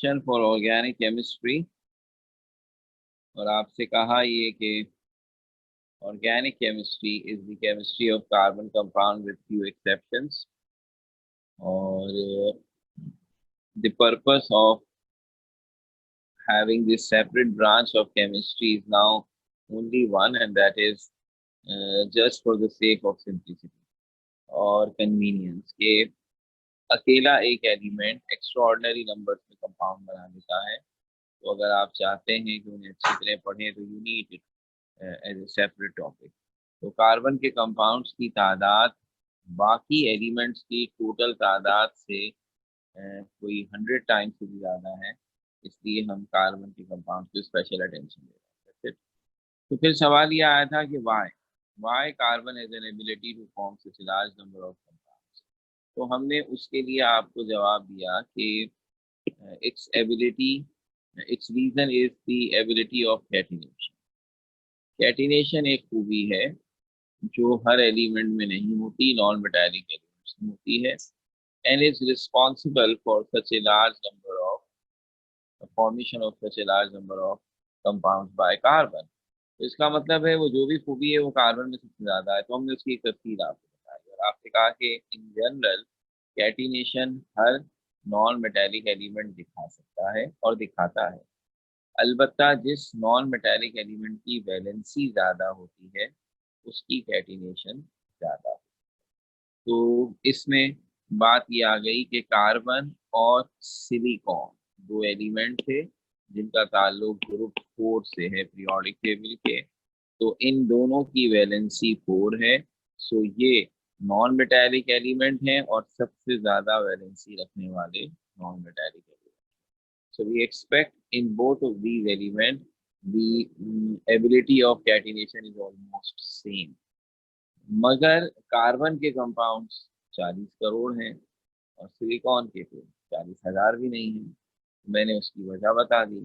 Question for organic chemistry. और आपसे कहा ये कि organic chemistry is the chemistry of carbon compound with few exceptions. और the purpose of having this separate branch of chemistry is now only one, and that is just for the sake of simplicity और convenience के अकेला एक element extraordinary numbers में compound बना देता है। तो अगर आप चाहते हैं कि उन्हें अच्छी तरह पढ़ें तो you need it as a separate topic. तो कार्बन के कंपाउंड्स की तादाद बाकी एलिमेंट्स की टोटल तादाद से कोई 100 टाइम्स से भी ज़्यादा है, इसलिए हम कार्बन के कंपाउंड को स्पेशल अटेंशन दे रहे हैं। तो फिर सवाल ये आया था कि why carbon has an ability to form such a large number of compounds. तो हमने उसके लिए आपको जवाब दिया कि its ability its reason is the ability of catenation. Catenation एक खूबी है जो हर एलिमेंट में नहीं होती, नॉन मेटालिक एलिमेंट्स में होती है, and is responsible for such a large number of formation of such a large number of compounds by carbon. तो इसका मतलब है वो जो भी खूबी है वो कार्बन में सबसे ज्यादा है। तो हमने उसकी एक तफसील आपको बताई और आपने कहा कि in general catenation her non metallic element दिखा सकता है और दिखाता है। अलबत्ता जिस नॉन मेटालिक एलिमेंट की वैलेंसी ज़्यादा होती है उसकी कैटिनेशन ज़्यादा होती है। तो इसमें बात ये आ गई कि कार्बन और सिलिकॉन दो एलिमेंट थे जिनका ताल्लुक ग्रुप 4 से है पीरियोडिक टेबल के। तो इन दोनों की वैलेंसी 4 है। सो ये नॉन मेटालिक एलिमेंट हैं और सबसे ज़्यादा वैलेंसी रखने वाले non metallic element. So we expect in both of these elements the ability of catenation is almost same। मगर कार्बन के कंपाउंड्स 40 करोड़ हैं और सिलिकॉन के तो 40,000 भी नहीं है। मैंने उसकी वजह बता दी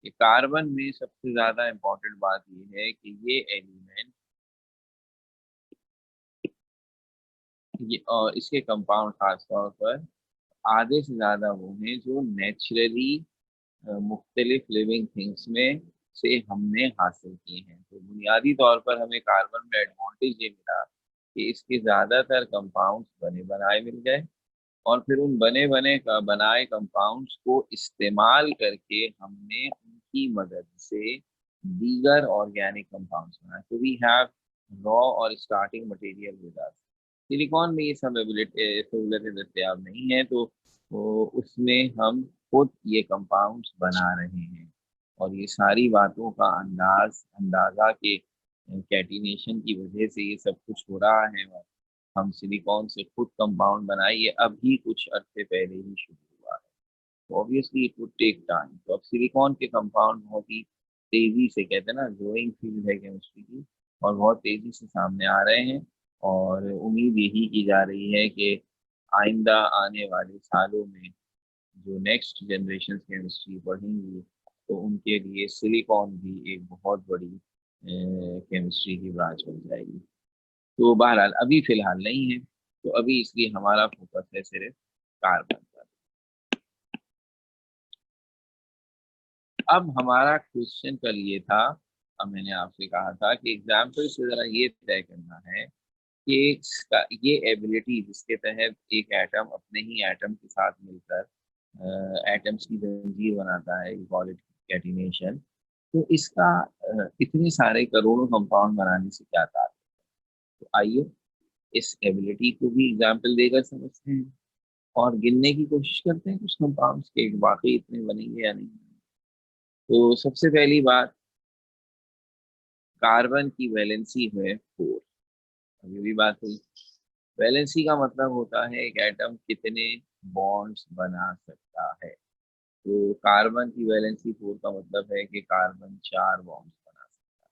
कि कार्बन में सबसे ज्यादा इम्पोर्टेंट बात ये है कि ये एलिमेंट और इसके कंपाउंड खासतौर पर आधे से ज्यादा वो हैं जो नेचुरली मुख्तलिफ लिविंग थिंग्स में से हमने हासिल किए हैं। तो बुनियादी तौर पर हमें कार्बन में एडवांटेज ये मिला कि इसके ज़्यादातर कंपाउंड्स बने बनाए मिल गए और फिर उन बनाए कंपाउंड्स को इस्तेमाल करके हमने उनकी मदद से दीगर ऑर्गेनिक कंपाउंड्स बनाए। तो वी हैव रॉ और starting material with us. Silicon में ये सब सहूलतें दस्तियाब नहीं है, तो उसमें हम खुद ये कंपाउंड्स बना रहे हैं और ये सारी बातों का अंदाजा के कैटिनेशन की वजह से ये सब कुछ हो रहा है। और हम सिलिकॉन से खुद कंपाउंड बनाए, ये अभी कुछ अरसे पहले ही शुरू हुआ है। तो obviously it would take time. तो अब सिलिकॉन के कंपाउंड बहुत ही तेजी से, कहते हैं ना ग्रोइंग फील्ड है केमिस्ट्री की, और बहुत तेजी से सामने आ रहे हैं। और उम्मीद यही की जा रही है कि आइंदा आने वाले सालों में जो नेक्स्ट जनरेशन केमिस्ट्री पढ़ेंगी तो उनके लिए सिलिकॉन भी एक बहुत बड़ी केमिस्ट्री की ब्रांच बन जाएगी। तो बहरहाल अभी फिलहाल नहीं है, तो अभी इसलिए हमारा फोकस है सिर्फ कार्बन पर। अब हमारा क्वेश्चन कल ये था, अब मैंने आपसे कहा था कि एग्जाम्पल से जरा ये तय करना है कि ये एबिलिटी जिसके तहत एक एटम अपने ही एटम के साथ मिलकर एटम्स की जंजीर बनाता है, कॉल इट कैटिनेशन। तो इसका इतने सारे करोड़ों कंपाउंड बनाने से क्या ताल्लुक। तो आइए इस एबिलिटी को भी एग्जाम्पल देकर समझते हैं और गिनने की कोशिश करते हैं कुछ कंपाउंड्स के वाकई इतने बनेंगे या नहीं। तो सबसे पहली बात, कार्बन की वैलेंसी है 4। अभी भी बात हुई, वैलेंसी का मतलब होता है एक एटम कितने बॉन्ड्स बना सकता है। तो कार्बन की वैलेंसी 4 का मतलब है कि कार्बन 4 बॉन्ड्स बना सकता है।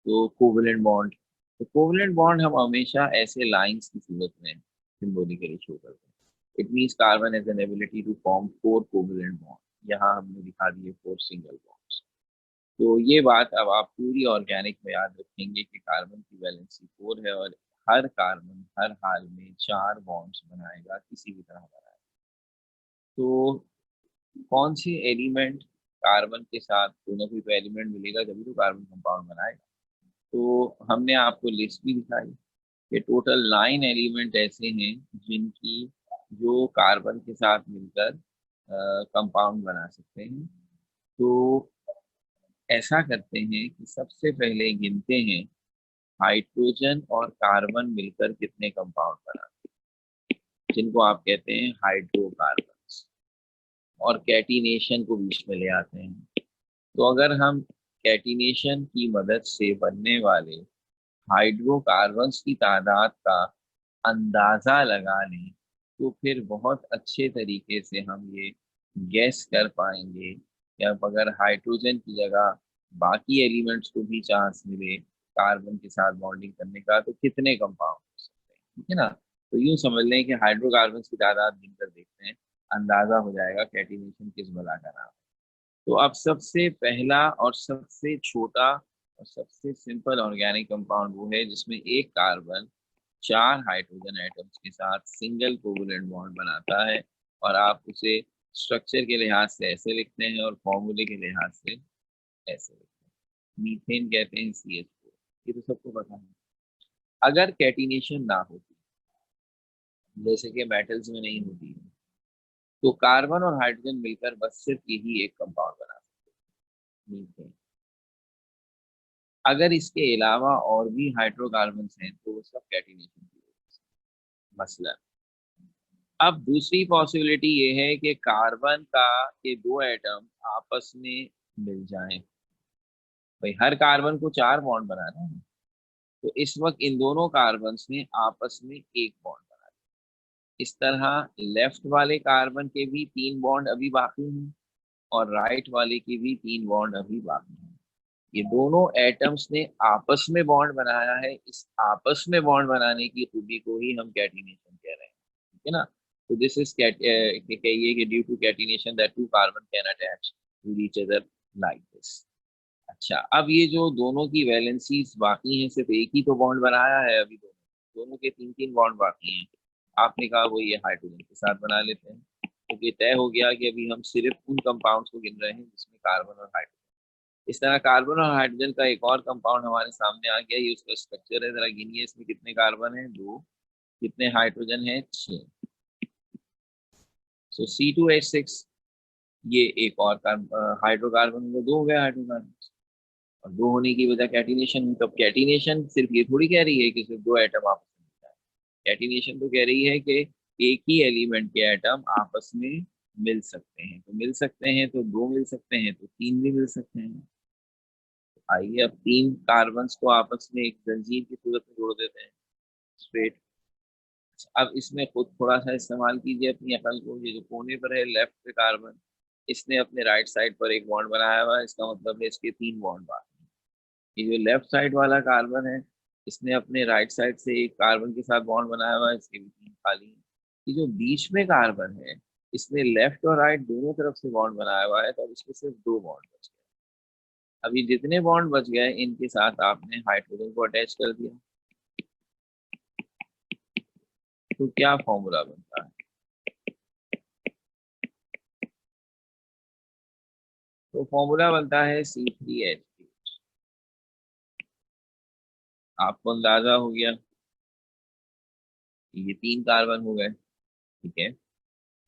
तो कोवलेंट बॉन्ड, तो कोवलेंट बॉन्ड हम हमेशा ऐसे लाइंस की सूरत में सिंबॉलिकली शो करते हैं। It means carbon has an ability to form 4 covalent bond. यहाँ हमने दिखा दिए 4 सिंगल बॉन्ड्स। तो ये बात अब आप पूरी ऑर्गेनिक में याद रखेंगे कि कार्बन की वैलेंसी 4 है और हर कार्बन हर हाल में 4 बॉन्ड्स बनाएगा, किसी भी तरह बनाएगा। तो कौन से एलिमेंट कार्बन के साथ, कोई ना कोई तो एलिमेंट मिलेगा जब तो कार्बन कंपाउंड बनाएगा। तो हमने आपको लिस्ट भी दिखाई कि टोटल 9 एलिमेंट ऐसे हैं जिनकी जो कार्बन के साथ मिलकर कंपाउंड बना सकते हैं। तो ऐसा करते हैं कि सबसे पहले गिनते हैं हाइड्रोजन और कार्बन मिलकर कितने कंपाउंड बनाते हैं, जिनको आप कहते हैं हाइड्रोकार्बन्स, और कैटिनेशन को बीच में ले आते हैं। तो अगर हम कैटिनेशन की मदद से बनने वाले हाइड्रोकार्बन्स की तादाद का अंदाजा लगा लें तो फिर बहुत अच्छे तरीके से हम ये गैस कर पाएंगे कि अब अगर हाइड्रोजन की जगह बाकी एलिमेंट्स को भी चांस मिले कार्बन के साथ बॉन्डिंग करने का तो कितने कंपाउंड हो सकते हैं, ठीक है ना। तो यूं समझ लें कि हाइड्रोकार्बन्स की तादाद गिनकर देखते हैं, अंदाजा हो जाएगा कैटिनेशन किस बला का नाम है। तो अब सबसे पहला और सबसे छोटा और सबसे सिंपल ऑर्गेनिक कंपाउंड वो है जिसमें एक कार्बन 4 हाइड्रोजन एटम्स के साथ सिंगल कोवलेंट बॉन्ड बनाता है, और आप उसे स्ट्रक्चर के लिहाज से ऐसे लिखते हैं और फॉर्मूले के लिहाज से ऐसे लिखते हैं। मीथेन कहते हैं CH4, ये तो सबको पता है। अगर कैटिनेशन ना होती, जैसे कि मेटल्स में नहीं होती है, तो कार्बन और हाइड्रोजन मिलकर बस सिर्फ यही एक कंपाउंड बना सकते हैं, मीथेन। अगर इसके अलावा और भी हाइड्रोकार्बन्स हैं तो वो सब कैटिनेशन की वजह से। मसलन अब दूसरी पॉसिबिलिटी ये है कि कार्बन का के दो एटम आपस में मिल जाएं। भाई हर कार्बन को 4 बॉन्ड बनाना है, तो इस वक्त इन दोनों कार्बन ने आपस में एक बॉन्ड बना दिया। इस तरह लेफ्ट वाले कार्बन के भी 3 बॉन्ड अभी बाकी हैं और राइट वाले के भी 3 बॉन्ड अभी बाकी हैं। ये दोनों एटम्स ने आपस में बॉन्ड बनाया है, इस आपस में बॉन्ड बनाने की खूबी को ही हम कैटिनेशन कह रहे हैं, ठीक है ना। तो दिस इज कहिए कि due to catenation that two carbon can attach to each other like this. अच्छा, अब ये जो दोनों की वैलेंसीज बाकी हैं, सिर्फ एक ही तो बॉन्ड बनाया है अभी, दोनों दोनों के 3 3 बॉन्ड बाकी हैं। आपने कहा वो ये हाइड्रोजन के साथ बना लेते हैं, तो ये तय हो गया कि अभी हम सिर्फ उन कंपाउंड्स को गिन रहे हैं जिसमें कार्बन और हाइड्रोजन। इस तरह कार्बन और हाइड्रोजन का एक और कंपाउंड हमारे सामने आ गया, ये उसका स्ट्रक्चर है, जरा गिनिए इसमें कितने कार्बन है, 2, कितने हाइड्रोजन है, 6। सो C2H6, ये एक और हाइड्रोकार्बन में 2 हो गया हाइड्रोकार्बन, और 2 होने की वजह कैटिनेशन। तो कैटिनेशन सिर्फ ये थोड़ी कह रही है कि सिर्फ 2 एटम आपस में मिलता है, कैटिनेशन तो कह रही है कि एक ही एलिमेंट के एटम आपस में मिल सकते हैं। तो मिल सकते हैं तो 2 मिल सकते हैं तो 3 भी मिल सकते हैं। आइए अब 3 कार्बन्स को आपस में एक जंजीर की सूरत में जोड़ देते हैं, स्ट्रेट। अब इसमें खुद थोड़ा सा इस्तेमाल कीजिए अपनी अकल को। ये जो कोने पर है लेफ्ट पे कार्बन, इसने अपने राइट साइड पर एक बॉन्ड बनाया हुआ है, इसका मतलब है इसके 3 बॉन्ड बाकी हैं। ये जो लेफ्ट साइड वाला कार्बन है, इसने अपने राइट साइड से एक कार्बन के साथ बॉन्ड बनाया हुआ है, इसके भी 3 खाली हैं। ये जो बीच में कार्बन है, इसने लेफ्ट और राइट दोनों तरफ से बॉन्ड बनाया हुआ है, तो अब इसमें सिर्फ 2 बॉन्ड बच गए। अभी जितने बॉन्ड बच गए इनके साथ आपने हाइड्रोजन को अटैच कर दिया, तो क्या फॉर्मूला बनता है? तो फॉर्मूला बनता है C3H। आपको अंदाजा हो गया, ये 3 कार्बन हो गए, ठीक है।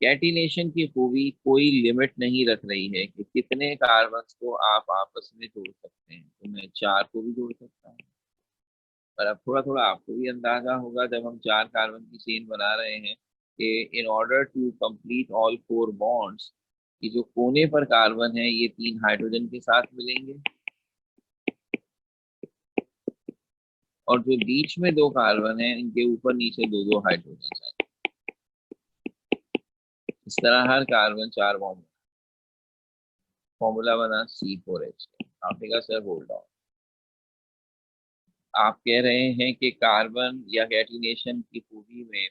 कैटिनेशन की खूबी कोई लिमिट नहीं रख रही है कि कितने कार्बन को आप आपस में जोड़ सकते हैं, तो मैं 4 को भी जोड़ सकता हूँ। पर अब थोड़ा थोड़ा आपको भी अंदाजा होगा जब हम 4 कार्बन की चेन बना रहे हैं कि in order to complete all 4 bonds, ये जो कोने पर कार्बन है ये 3 हाइड्रोजन के साथ मिलेंगे, और जो बीच में 2 कार्बन है इनके ऊपर नीचे 2 2 हाइड्रोजन आए। इस तरह हर कार्बन 4 बॉन्ड, फॉर्मूला बना C4H। आपने कहा सर होल्ड ऑन, आप कह रहे हैं कि कार्बन या कैटिनेशन की खूबी में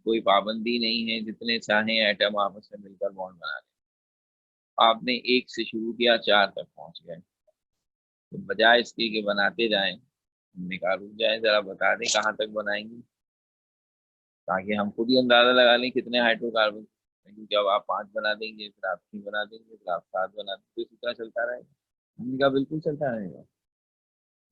कोई पाबंदी नहीं है, जितने चाहें एटम आपस में मिलकर बॉन्ड बना लें। आपने 1 से शुरू किया, 4 तक पहुंच गए, तो बजाय इसके कि बनाते जाएं, हमने कहा रुक जाए, जरा बता दें कहाँ तक बनाएंगे, ताकि हम खुद ही अंदाजा लगा लें कितने हाइड्रोकार्बन हैं, क्योंकि अब आप 5 बना देंगे, फिर आप 6 बना देंगे, फिर आप 7 बना देंगे, तो इसी तरह चलता रहेगा। हमने कहा बिल्कुल चलता रहेगा,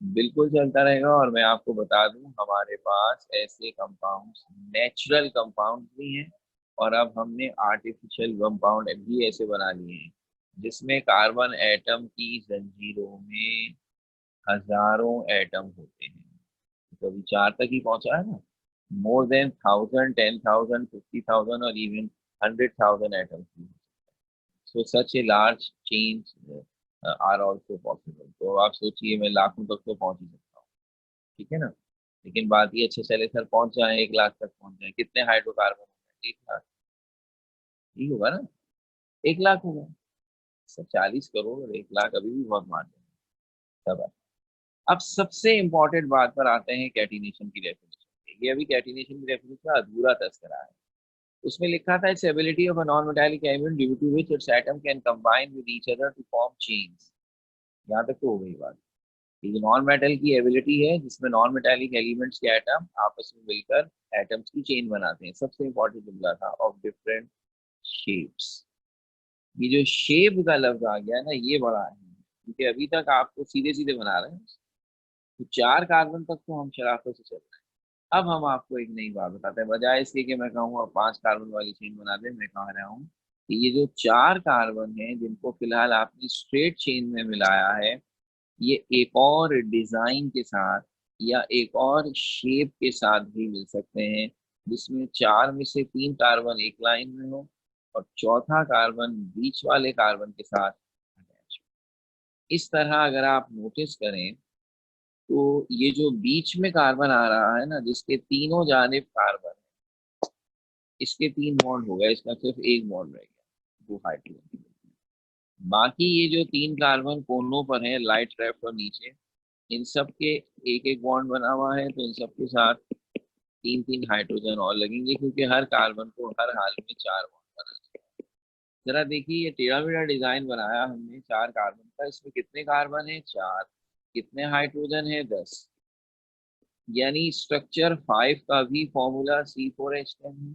बिल्कुल चलता रहेगा। और मैं आपको बता दूं, हमारे पास ऐसे कंपाउंड्स, नेचुरल कंपाउंड भी हैं, और अब हमने आर्टिफिशियल कंपाउंड भी ऐसे बना लिए हैं जिसमें कार्बन एटम की जंजीरों में हजारों एटम होते हैं। तो अभी 4 तक ही पहुंचा है ना। मोर देन 1000, 10,000, 50,000 और इवन 100,000 एटम्स भी। So such a large change are also possible. तो आप सोचिए, मैं लाखों तक तो पहुंच ही सकता हूँ, ठीक है ना। लेकिन बात ये, अच्छे चले सर पहुंच जाए, 1 लाख तक पहुंच जाए, कितने हाइड्रोकार्बन हो गए? 1 लाख ही होगा ना, 1 लाख होगा। सर 40 करोड़ और 1 लाख अभी भी बहुत मान है सब है। अब सबसे इंपॉर्टेंट बात पर आते हैं, कैटिनेशन की डेफिनेशन। ये अभी कैटिनेशन की डेफिनेशन अधूरा तस्करा है। उसमें लिखा था, its ability of a non metallic element due to which its atom can combine with each other to form chains. यहाँ तक तो हो गई बात। ये नॉन मेटल की एबिलिटी है जिसमें नॉन मेटालिक एलिमेंट्स के एटम आपस में मिलकर एटम्स की चेन बनाते हैं। सबसे इंपॉर्टेंट जुमला था, ऑफ डिफरेंट शेप्स। ये जो शेप का लफ्ज आ गया ना, ये बड़ा है, क्योंकि अभी तक आपको सीधे सीधे बना रहे हैं। तो 4 कार्बन तक तो हम शराफत से चल रहे हैं। अब हम आपको एक नई बात बताते हैं, बजाय इसके कि मैं कहूँ अब 5 कार्बन वाली चेन बना दें, मैं कह रहा हूँ कि ये जो 4 कार्बन है जिनको फिलहाल आपने स्ट्रेट चेन में मिलाया है, ये एक और डिजाइन के साथ या एक और शेप के साथ भी मिल सकते हैं, जिसमें 4 में से 3 कार्बन एक लाइन में हो और चौथा कार्बन बीच वाले कार्बन के साथ अटैच हो। इस तरह अगर आप नोटिस करें, तो ये जो बीच में कार्बन आ रहा है ना, जिसके तीनों जानिब कार्बन है, इसके 3 बॉन्ड हो गए, इसका सिर्फ एक बॉन्ड रह गया, वो हाइड्रोजन। बाकी ये जो 3 कार्बन कोनों पर है, लाइट लेफ्ट और नीचे, इन सब के एक एक बॉन्ड बना हुआ है, तो इन सब के साथ 3 3 हाइड्रोजन और लगेंगे, क्योंकि हर कार्बन को हर हाल में 4 बॉन्ड बनाना है। जरा देखिए, ये टेढ़ा मेढ़ा डिजाइन बनाया हमने 4 कार्बन का, इसमें कितने कार्बन है? 4। कितने हाइड्रोजन है? 10। यानी स्ट्रक्चर 5 का भी फॉर्मूला C4H10 है,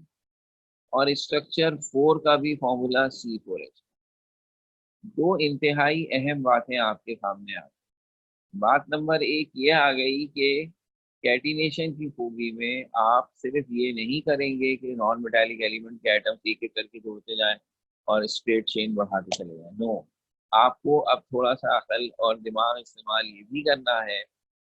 और स्ट्रक्चर 4 का भी फॉर्मूला C4H। दो इंतहाई अहम बातें आपके सामने आ गई। बात नंबर 1 ये आ गई कि कैटिनेशन की खूबी में आप सिर्फ ये नहीं करेंगे कि नॉन मेटालिक एलिमेंट के एटम्स एक एक करके जोड़ते जाएं और स्ट्रेट चेन बढ़ाते चले जाएं। नो, आपको अब थोड़ा सा अकल और दिमाग इस्तेमाल ये भी करना है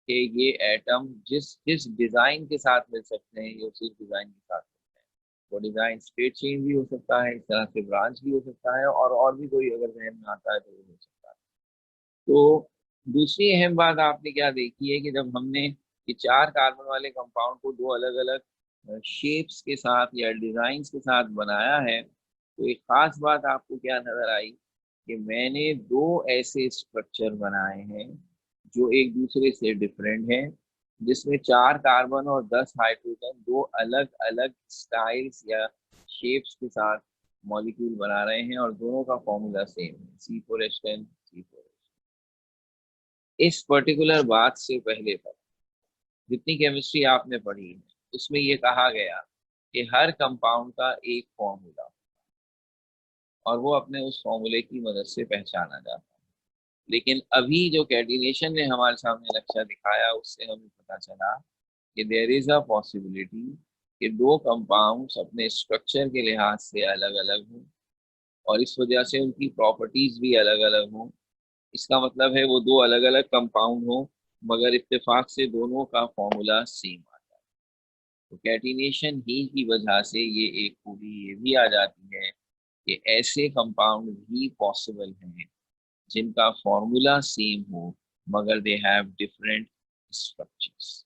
कि ये एटम जिस जिस डिजाइन के साथ मिल सकते हैं, ये उसी डिजाइन के साथ मिलते हैं। वो डिजाइन स्ट्रेट चेन भी हो सकता है, इस तरह से ब्रांच भी हो सकता है, और भी कोई अगर जहन में आता है तो वो हो सकता है। तो दूसरी अहम बात आपने क्या देखी है कि जब हमने ये 4 कार्बन वाले कंपाउंड को दो अलग अलग शेप्स के साथ या डिजाइन्स के साथ बनाया है, तो एक खास बात आपको क्या नजर आई कि मैंने दो ऐसे स्ट्रक्चर बनाए हैं जो एक दूसरे से डिफरेंट हैं, जिसमें 4 कार्बन और 10 हाइड्रोजन दो अलग अलग स्टाइल्स या शेप्स के साथ मॉलिक्यूल बना रहे हैं, और दोनों का फॉर्मूला सेम है, C4H10 C4। इस पर्टिकुलर बात से पहले तक जितनी केमिस्ट्री आपने पढ़ी है, उसमें ये कहा गया कि हर कंपाउंड का एक फॉर्मूला, और वो अपने उस फॉर्मूले की मदद से पहचाना जाता है। लेकिन अभी जो कैटिनेशन ने हमारे सामने नक्शा दिखाया, उससे हमें पता चला कि देयर इज अ पॉसिबिलिटी कि दो कंपाउंड्स अपने स्ट्रक्चर के लिहाज से अलग अलग हों, और इस वजह से उनकी प्रॉपर्टीज भी अलग अलग हों। इसका मतलब है वो दो अलग अलग कंपाउंड हो, मगर इत्तेफाक से दोनों का फॉर्मूला सेम आता है। तो कैटिनेशन ही की वजह से ये एक खूबी ये भी आ जाती है कि ऐसे कंपाउंड भी पॉसिबल हैं जिनका फॉर्मूला सेम हो, मगर they have different structures.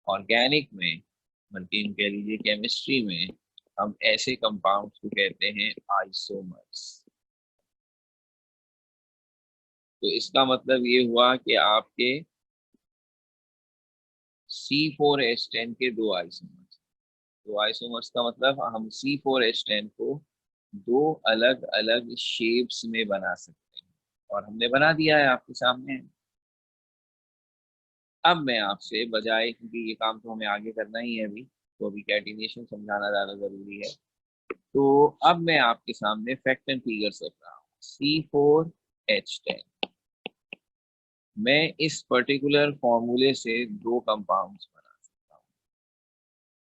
Organic में, बल्कि कह लीजिए केमिस्ट्री में, हम ऐसे कंपाउंड्स को कहते हैं आइसोमर्स। तो इसका मतलब ये हुआ कि आपके C4H10 के दो आइसोमर्स। दो आइसोमर्स का मतलब हम C4H10 को दो अलग अलग शेप्स में बना सकते हैं, और हमने बना दिया है आपके सामने। अब मैं आपसे बजाय, क्योंकि ये काम तो हमें आगे करना ही है अभी, तो अभी कैटिनेशन समझाना ज़्यादा ज़रूरी है, तो अब मैं आपके सामने फैक्ट एंड फिगर्स रख रहा हूँ। C4H10, मैं इस पर्टिकुलर फॉर्मूले से दो कंपाउंड्स बना सकता हूँ।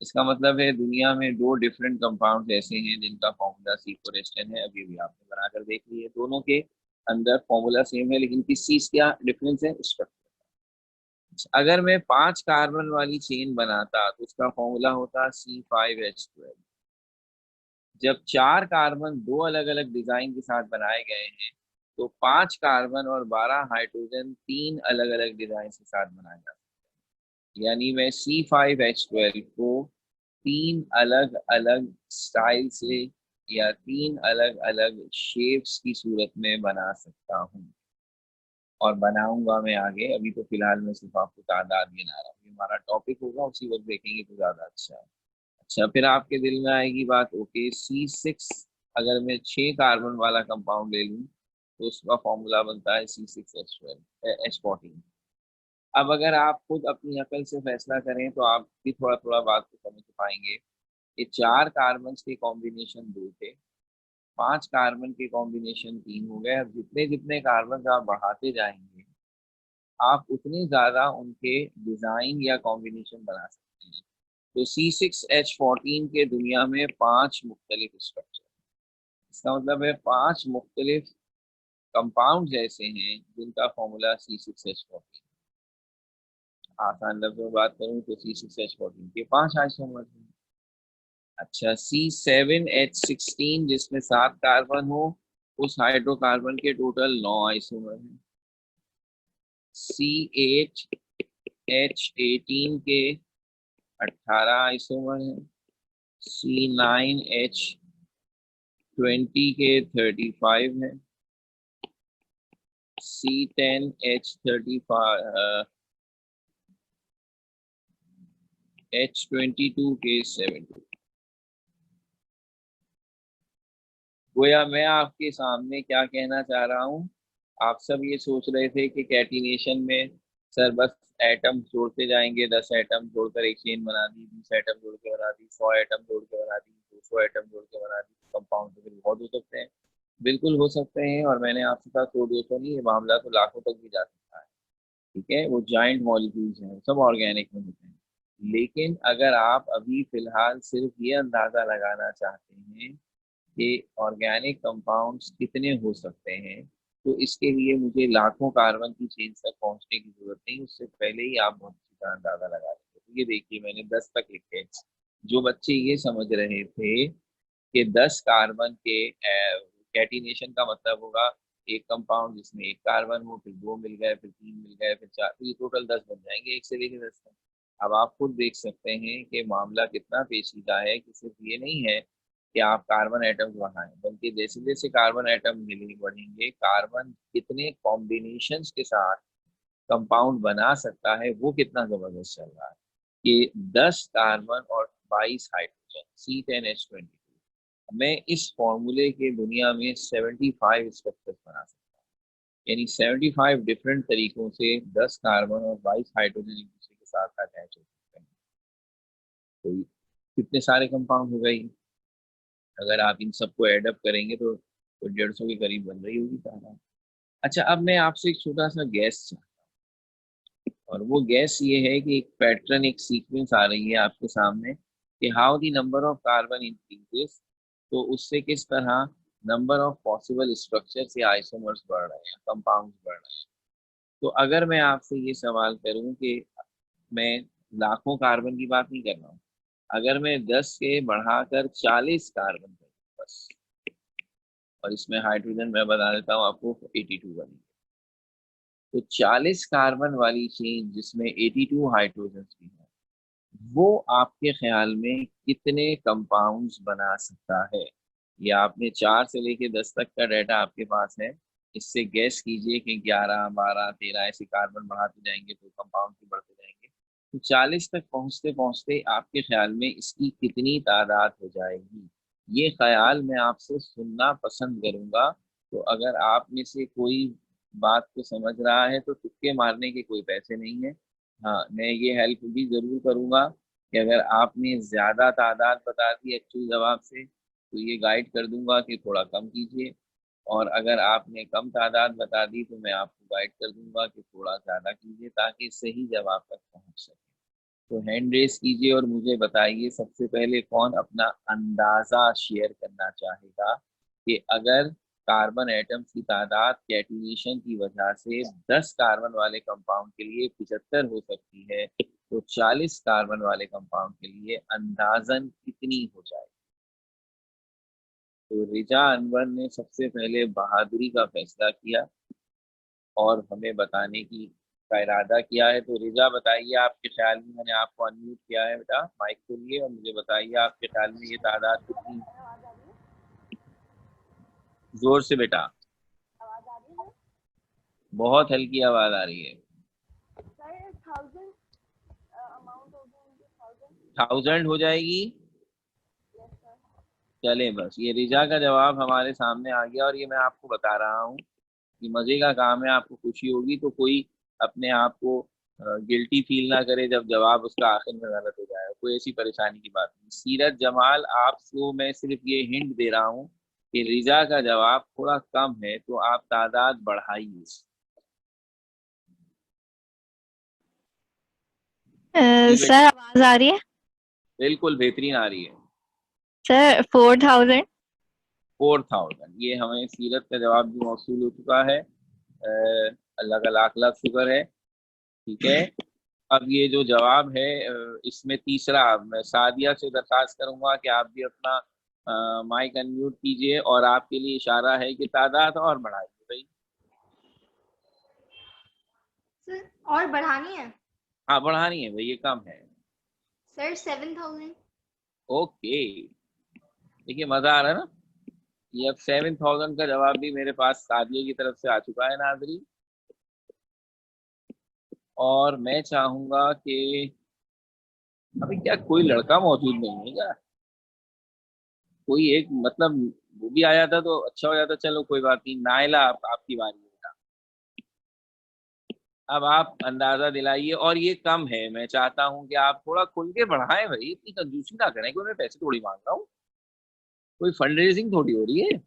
इसका मतलब है दुनिया में दो डिफरेंट कंपाउंड्स ऐसे हैं जिनका फॉर्मूला C4H10 है। अभी भी आपने बनाकर देख लिए, दोनों के अंदर फॉर्मूला सेम है, लेकिन किस चीज क्या डिफरेंस है? स्ट्रक्चर। अगर मैं 5 कार्बन वाली चेन बनाता तो उसका फॉर्मूला होता C5H12। जब 4 कार्बन दो अलग अलग डिजाइन के साथ बनाए गए हैं, तो 5 कार्बन और 12 हाइड्रोजन 3 अलग अलग डिजाइन के साथ बनाए जाते हैं। यानी मैं C5H12 को 3 अलग अलग स्टाइल से या 3 अलग अलग शेप्स की सूरत में बना सकता हूँ, और बनाऊंगा मैं आगे। अभी तो फिलहाल मैं सिर्फ आपको तादाद गिना रहा हूँ, हमारा टॉपिक होगा उसी वक्त देखेंगे तो ज्यादा अच्छा है। अच्छा, फिर आपके दिल में आएगी बात, ओके C6, अगर मैं 6 कार्बन वाला कंपाउंड ले लूँ तो उसका फॉर्मूला बनता है C6H12H14। अब अगर आप खुद अपनी अकल से फैसला करें तो आप भी थोड़ा थोड़ा बात को समझ पाएंगे। ये 4 कार्बन के कॉम्बिनेशन दो थे, 5 कार्बन के कॉम्बिनेशन 3 हो गए। अब जितने जितने कार्बन आप बढ़ाते जाएंगे, आप उतने ज्यादा उनके डिजाइन या कॉम्बिनेशन बना सकते हैं। तो C6H14 के दुनिया में 5 मुख्तलिफ स्ट्रक्चर, इसका मतलब है 5 मुख्तलिफ कंपाउंड ऐसे हैं जिनका फॉर्मूला C6H14। आसान लफ्जों में बात करूं तो C6H14 के 5 आइसोमर हैं। अच्छा, C7H16 जिसमें 7 कार्बन हो, उस हाइड्रोकार्बन के टोटल 9 आइसोमर हैं। C8H18 के 18 आइसोमर हैं। C9H20 के 35 हैं। C10H35 H22 के 70। गोया मैं आपके सामने क्या कहना चाह रहा हूँ, आप सब ये सोच रहे थे कि कैटिनेशन में सर बस एटम जोड़ते जाएंगे, 10 एटम जोड़कर एक चेन बना दी, 20 एटम जोड़ के बना दी, 100 एटम जोड़ के बना दी, 200 एटम जोड़ के बना दी, कंपाउंड तो फिर बहुत हो सकते हैं। बिल्कुल हो सकते हैं, और मैंने आपसे कहा 100-200 नहीं, ये मामला तो लाखों तक भी जा सकता है। ठीक है, वो जाइंट मॉलिक्यूल्स हैं, सब ऑर्गेनिक में होते हैं। लेकिन अगर आप अभी फिलहाल सिर्फ ये अंदाजा लगाना चाहते हैं कि ऑर्गेनिक कंपाउंड्स कितने हो सकते हैं, तो इसके लिए मुझे लाखों कार्बन की चेन तक पहुंचने की जरूरत नहीं, उससे पहले ही आप बहुत अच्छी तरह अंदाजा लगा सकते। तो ये देखिए, मैंने 10 तक लिखे। जो बच्चे ये समझ रहे थे कि 10 कार्बन के कैटिनेशन का मतलब होगा एक कंपाउंड जिसमें 1 कार्बन हो, फिर 2 मिल गए, फिर 3 मिल गए, फिर 4, तो ये टोटल 10 बन जाएंगे, 1 से लेकर 10 तक। अब आप खुद देख सकते हैं कि मामला कितना पेचीदा है, कि सिर्फ ये नहीं है कि आप कार्बन एटम्स बढ़ाएं, बल्कि जैसे जैसे कार्बन एटम मिले बढ़ेंगे, कार्बन कितने कॉम्बिनेशंस के साथ कंपाउंड बना सकता है वो कितना जबरदस्त चल रहा है। कि 10 कार्बन और 22 हाइड्रोजन C10H22, मैं इस फॉर्मूले के दुनिया में 75 स्ट्रक्चर्स बना सकता हूँ। यानी 75 डिफरेंट तरीकों से 10 कार्बन और 22 हाइड्रोजन एक दूसरे के साथ अटैच हो सकते हैं। तो कितने सारे कंपाउंड हो गए? अगर आप इन सबको एडअप करेंगे तो 150 के करीब बन रही होगी तादाद। अच्छा, अब मैं आपसे एक छोटा सा गैस, और वो गैस ये है कि एक पैटर्न, एक सीक्वेंस आ रही है आपके सामने कि how the number of carbon increases, तो उससे किस तरह नंबर ऑफ पॉसिबल स्ट्रक्चर या आइसोमर्स बढ़ रहे हैं, कंपाउंड्स बढ़ रहे हैं। तो अगर मैं आपसे ये सवाल करूं कि मैं लाखों कार्बन की बात नहीं कर रहा हूँ, अगर मैं 10 के बढ़ाकर 40 कार्बन करूँ बस, और इसमें हाइड्रोजन मैं बता देता हूँ आपको 82 बनेगी, तो 40 कार्बन वाली चेन जिसमें 82 हाइड्रोजन भी है, वो आपके ख्याल में कितने कंपाउंड्स बना सकता है? ये आपने 4 से लेके 10 तक का डाटा आपके पास है, इससे गैस कीजिए कि 11, 12, 13 ऐसे कार्बन बढ़ाते जाएंगे तो कंपाउंड भी बढ़ते जाएंगे। तो 40 तक पहुंचते पहुंचते आपके ख्याल में इसकी कितनी तादाद हो जाएगी? ये ख्याल मैं आपसे सुनना पसंद करूंगा। तो अगर आप में से कोई बात को समझ रहा है तो तुक्के मारने के कोई पैसे नहीं है। हाँ, मैं ये हेल्प भी जरूर करूंगा कि अगर आपने ज्यादा तादाद बता दी एक्चुअल जवाब से, तो ये गाइड कर दूंगा कि थोड़ा कम कीजिए, और अगर आपने कम तादाद बता दी तो मैं आपको गाइड कर दूंगा कि थोड़ा ज़्यादा कीजिए ताकि सही जवाब तक पहुंच सके। तो हैंड रेस कीजिए और मुझे बताइए सबसे पहले कौन अपना अंदाजा शेयर करना चाहेगा कि अगर कार्बन एटम्स की तादाद कैटिनेशन की वजह से 10 कार्बन वाले कंपाउंड के लिए 75 हो सकती है, तो 40 कार्बन वाले कंपाउंड के लिए अंदाजन कितनी हो जाए। तो रिजा अनवर ने सबसे पहले बहादुरी का फैसला किया और हमें बताने की का इरादा किया है। तो रिजा बताइए, आपके ख्याल में, मैंने आपको अनम्यूट किया है बेटा, माइक खोलिए और मुझे बताइए आपके ख्याल में ये तादाद कितनी। जोर से बेटा, बहुत हल्की आवाज आ रही है। 1000 हो जाएगी। चले, बस ये रिजा का जवाब हमारे सामने आ गया और ये मैं आपको बता रहा हूँ कि मजे का काम है, आपको खुशी होगी तो कोई अपने आप को गिल्टी फील ना करे जब जवाब उसका आखिर में गलत हो जाए, कोई ऐसी परेशानी की बात नहीं। सीरत जमाल, आपको मैं सिर्फ ये हिंट दे रहा हूँ कि रिजा का जवाब थोड़ा कम है, तो आप तादाद बढ़ाइए। सर आवाज आ रही है? बिल्कुल बेहतरीन आ रही है। सर 4000। 4000, ये हमें सीरत का जवाब भी मौसूल हो चुका है। अल्लाह का लाख लाख शुक्र है। ठीक है, अब ये जो जवाब है इसमें तीसरा, मैं सादिया से दरखास्त करूंगा कि आप भी अपना माइक अनम्यूट कीजिए और आपके लिए इशारा है कि तादाद और बढ़ाइए भाई। सर और बढ़ानी है? हाँ बढ़ानी है भाई, ये कम है। सर 7000। ओके, देखिए मजा आ रहा है ना। ये अब 7000 का जवाब भी मेरे पास सादिया की तरफ से आ चुका है नाजरी, और मैं चाहूंगा कि अभी क्या कोई लड़का मौजूद नहीं है क्या, कोई एक, मतलब वो भी आ जाता तो अच्छा हो जाता। चलो कोई बात नहीं, नाइला आपकी बारी है बेटा। अब आप अंदाजा दिलाइए, और ये कम है, मैं चाहता हूं कि आप थोड़ा खुल के बढ़ाएं भाई, इतनी कंजूसी ना करें, कोई मैं पैसे थोड़ी मांग रहा हूँ, कोई फंड रेजिंग थोड़ी हो रही है।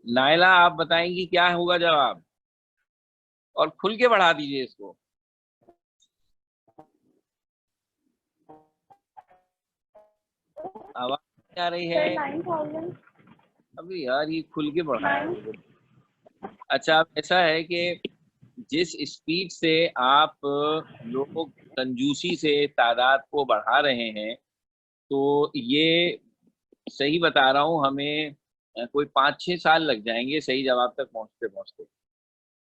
नाइला आप बताएंगी क्या होगा जवाब, और खुल के बढ़ा दीजिए इसको। आवाज नहीं आ रही है। 9000। अभी यार ये खुल के बढ़ाया है। अच्छा, अब ऐसा है कि जिस स्पीड से आप लोग कंजूसी से तादाद को बढ़ा रहे हैं, तो ये सही बता रहा हूँ, हमें कोई 5-6 साल लग जाएंगे सही जवाब तक पहुंचते पहुंचते।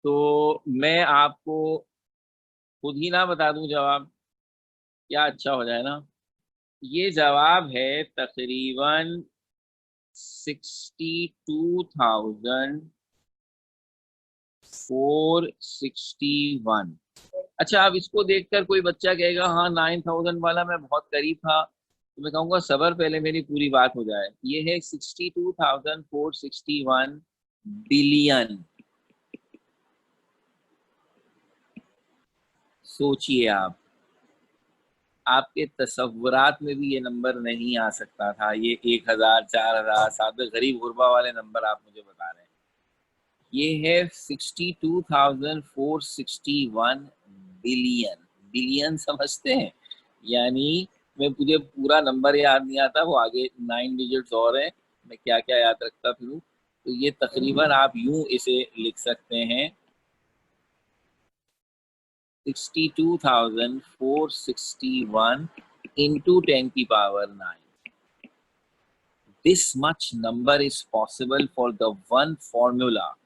तो मैं आपको खुद ही ना बता दूं जवाब, क्या अच्छा हो जाए ना। ये जवाब है तकरीबन 62,461। अच्छा, अब इसको देखकर कोई बच्चा कहेगा हाँ 9000 वाला मैं बहुत करीब था, तो मैं कहूंगा सबर, पहले मेरी पूरी बात हो जाए। ये है 62,461 बिलियन। सोचिए आप, आपके तसव्वुरात में भी ये नंबर नहीं आ सकता था, ये 1000, 4000, 7 गरीब गुरबा वाले नंबर आप मुझे बता रहे हैं। ये है 62,461 बिलियन। बिलियन समझते हैं, यानी मैं, मुझे पूरा नंबर याद नहीं आता, वो आगे 9 डिजिट्स और हैं, मैं क्या क्या याद रखता फिरूं। तो ये तकरीबन आप यूं इसे लिख सकते हैं, 62,461 into 10 की power 9। This much number is possible for the one formula।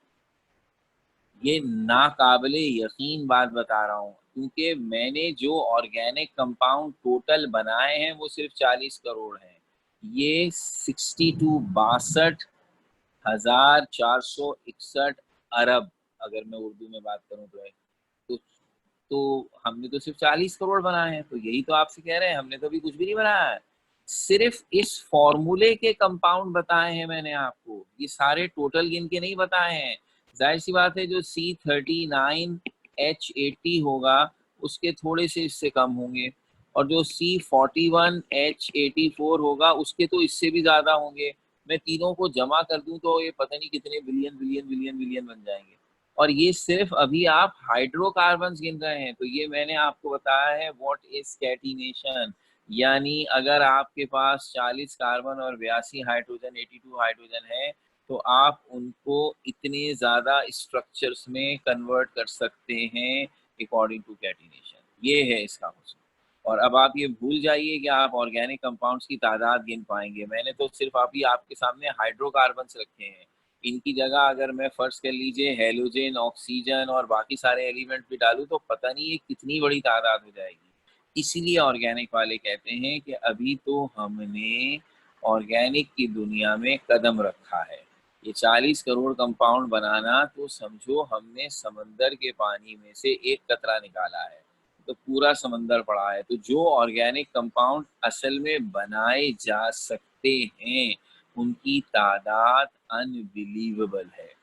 ये नाकाबिले यकीन बात बता रहा हूँ, क्योंकि मैंने जो ऑर्गेनिक कंपाउंड टोटल बनाए हैं वो सिर्फ 40 करोड़ हैं। ये 62 अरब, अगर मैं उर्दू में बात करूँ तो है। तो हमने तो सिर्फ 40 करोड़ बनाए हैं, तो यही तो आपसे कह रहे हैं, हमने तो अभी कुछ भी नहीं बनाया है, सिर्फ इस फॉर्मूले के कंपाउंड बताए हैं मैंने आपको, ये सारे टोटल गिन के नहीं बताए हैं। जाहिर सी बात है, जो C39H80 होगा उसके थोड़े से इससे कम होंगे, और जो C41H84 होगा उसके तो इससे भी ज्यादा होंगे। मैं तीनों को जमा कर दूं तो ये पता नहीं कितने बिलियन बिलियन बिलियन बिलियन बन जाएंगे। और ये सिर्फ अभी आप हाइड्रोकार्बन गिन रहे हैं। तो ये मैंने आपको बताया है व्हाट इज कैटिनेशन। यानी अगर आपके पास 40 कार्बन और 82 हाइड्रोजन 82 हाइड्रोजन है तो आप उनको इतने ज्यादा स्ट्रक्चर्स में कन्वर्ट कर सकते हैं अकॉर्डिंग टू कैटिनेशन। ये है इसका हुस्न। और अब आप ये भूल जाइए कि आप ऑर्गेनिक कंपाउंड्स की तादाद गिन पाएंगे। मैंने तो सिर्फ अभी आपके सामने हाइड्रोकार्बन्स रखे हैं। इनकी जगह अगर मैं फर्ज कर लीजिए हेलोजन ऑक्सीजन और बाकी सारे एलिमेंट भी डालूं तो पता नहीं ये कितनी बड़ी तादाद हो जाएगी। इसीलिए ऑर्गेनिक वाले कहते हैं कि अभी तो हमने ऑर्गेनिक की दुनिया में कदम रखा है। ये 40 करोड़ कंपाउंड बनाना तो समझो हमने समंदर के पानी में से एक कतरा निकाला है तो पूरा समंदर पड़ा है। तो जो ऑर्गेनिक कंपाउंड असल में बनाए जा सकते हैं उनकी तादाद अनबिलीवेबल है।